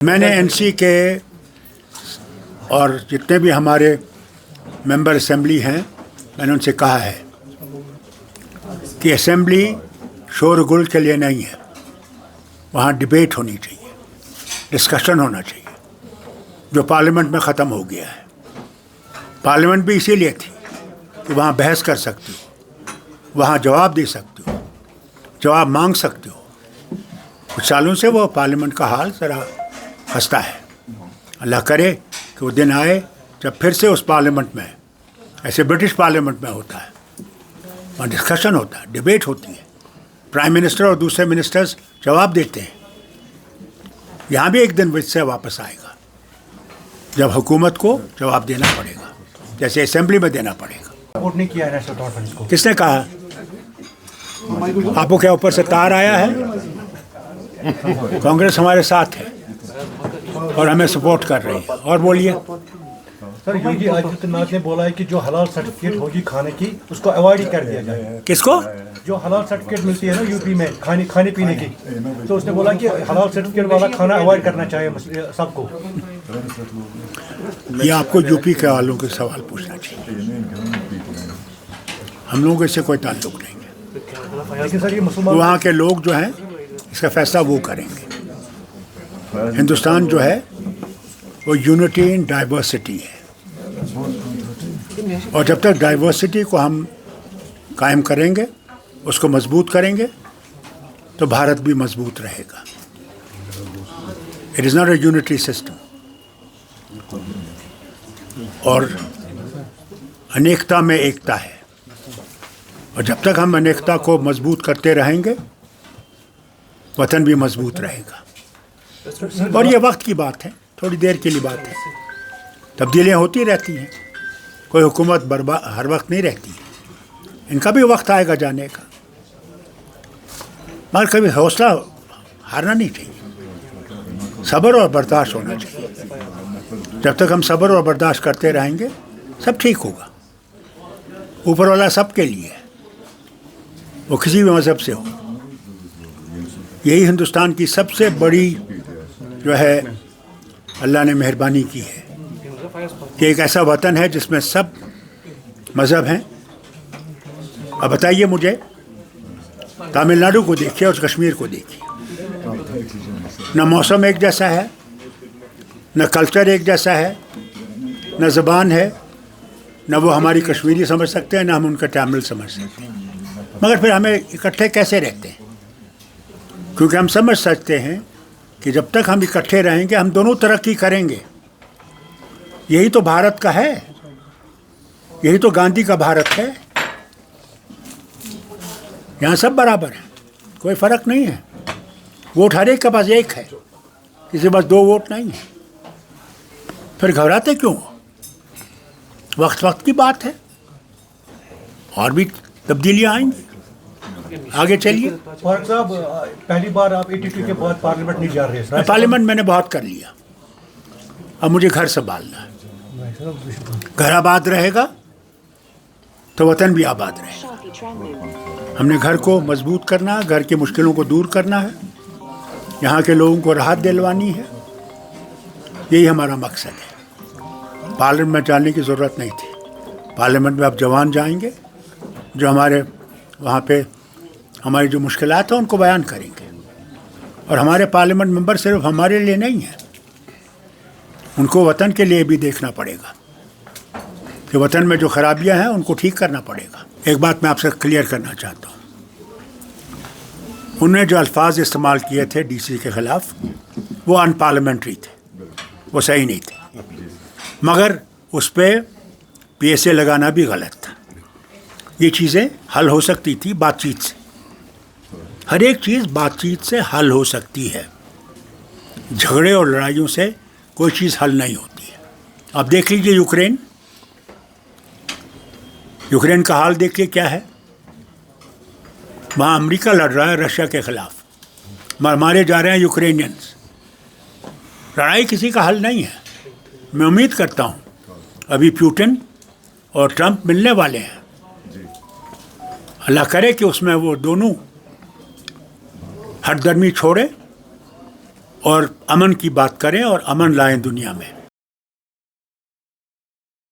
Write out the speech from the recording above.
मैंने एनसी के और जितने भी हमारे मेंबर असेंबली हैं, मैंने उनसे कहा है कि असेंबली शोरगुल के लिए नहीं है। वहाँ डिबेट होनी चाहिए, डिस्कशन होना चाहिए, जो पार्लियामेंट में ख़त्म हो गया है। पार्लियामेंट भी इसीलिए थी कि वहाँ बहस कर सकती हो, वहाँ जवाब दे सकती हो, जवाब मांग सकती हो। कुछ सालों से वो पार्लियामेंट का हाल ज़रा खस्ता है। अल्लाह करे कि वो दिन आए जब फिर से उस पार्लियामेंट में, ऐसे ब्रिटिश पार्लियामेंट में होता है, वहाँ डिस्कशन होता है, डिबेट होती है, प्राइम मिनिस्टर और दूसरे मिनिस्टर्स जवाब देते हैं। यहाँ भी एक दिन विषय वापस आएगा जब हुकूमत को जवाब देना पड़ेगा, जैसे असेंबली में देना पड़ेगा। वोट नहीं किया है नेशनल कॉन्फ्रेंस को। किसने कहा? आपको क्या ऊपर से तार आया है? कांग्रेस हमारे साथ है और हमें सपोर्ट कर रही है। और बोलिए। सर, योगी आदित्यनाथ ने बोला है कि जो हलाल सर्टिफिकेट होगी खाने की, उसको अवॉइड ही कर दिया जाए। किसको? जो हलाल सर्टिफिकेट मिलती है ना यूपी में खाने पीने की, तो उसने बोला कि हलाल सर्टिफिकेट वाला खाना अवॉइड करना चाहिए सबको। ये आपको यूपी के वालों के सवाल पूछना चाहिए, हम लोगों से कोई ताल्लुक नहीं है। लेकिन सर, ये मुसलमान वहाँ के लोग जो हैं इसका फैसला वो करेंगे। हिंदुस्तान जो है वो यूनिटी इन डाइवर्सिटी है, और जब तक डाइवर्सिटी को हम कायम करेंगे, उसको मजबूत करेंगे, तो भारत भी मजबूत रहेगा। It is not a unitary system. और अनेकता में एकता है, और जब तक हम अनेकता को मजबूत करते रहेंगे, वतन भी मजबूत रहेगा। और ये वक्त की बात है, थोड़ी देर के लिए बात है। तब्दीलियाँ होती रहती हैं, कोई हुकूमत हर वक्त नहीं रहती है। इनका भी वक्त आएगा जाने का, मगर कभी हौसला हारना नहीं चाहिए, सब्र और बर्दाश्त होना चाहिए। जब तक हम सब्र और बर्दाश्त करते रहेंगे, सब ठीक होगा। ऊपर वाला सबके लिए है, वो किसी भी मज़हब से हो। यही हिंदुस्तान की सबसे बड़ी जो है अल्लाह ने मेहरबानी की है कि एक ऐसा वतन है जिसमें सब मज़हब हैं। अब बताइए मुझे, तमिलनाडु को देखिए और कश्मीर को देखिए, न मौसम एक जैसा है, न कल्चर एक जैसा है, न ज़बान है, न वो हमारी कश्मीरी समझ सकते हैं, न हम उनका तमिल समझ सकते हैं। मगर फिर हमें इकट्ठे कैसे रहते हैं? क्योंकि हम समझ सकते हैं कि जब तक हम इकट्ठे रहेंगे, हम दोनों तरक्की करेंगे। यही तो भारत का है, यही तो गांधी का भारत है। यहाँ सब बराबर हैं, कोई फ़र्क नहीं है। वोट हर एक के पास एक है, किसी के पास दो वोट नहीं है। फिर घबराते क्यों? वक्त की बात है, और भी तब्दीलियाँ आएंगी। आगे चलिए। फारूक साहब, पहली बार आप 82 के बाद पार्लियामेंट नहीं जा रहे हैं। पार्लियामेंट मैंने बहुत कर लिया, अब मुझे घर संभालना है। घर आबाद रहेगा तो वतन भी आबाद रहेगा। हमने घर को मजबूत करना है, घर की मुश्किलों को दूर करना है, यहाँ के लोगों को राहत दिलवानी है। यही हमारा मकसद है। पार्लियामेंट में जाने की ज़रूरत नहीं थी। पार्लियामेंट में अब जवान जाएंगे, जो हमारे वहाँ पे हमारी जो मुश्किलात हैं उनको बयान करेंगे। और हमारे पार्लियामेंट मेंबर सिर्फ हमारे लिए नहीं है, उनको वतन के लिए भी देखना पड़ेगा कि वतन में जो खराबियां हैं उनको ठीक करना पड़ेगा। एक बात मैं आपसे क्लियर करना चाहता हूँ, उन्होंने जो अल्फाज इस्तेमाल किए थे डीसी के ख़िलाफ़, वो अनपार्लियामेंट्री थे, वो सही नहीं थे। मगर उस पर PSA लगाना भी गलत था। ये चीज़ें हल हो सकती थी बातचीत से। हर एक चीज़ बातचीत से हल हो सकती है, झगड़े और लड़ाइयों से कोई चीज़ हल नहीं होती है। अब देख लीजिए यूक्रेन का हाल देखिए क्या है। वहाँ अमेरिका लड़ रहा है रशिया के ख़िलाफ़, मारे जा रहे हैं यूक्रेनियंस। लड़ाई किसी का हल नहीं है। मैं उम्मीद करता हूँ अभी पुतिन और ट्रंप मिलने वाले हैं। अल्लाह करे कि उसमें वो दोनों हरदर्मी छोड़े और अमन की बात करें और अमन लाएं दुनिया में।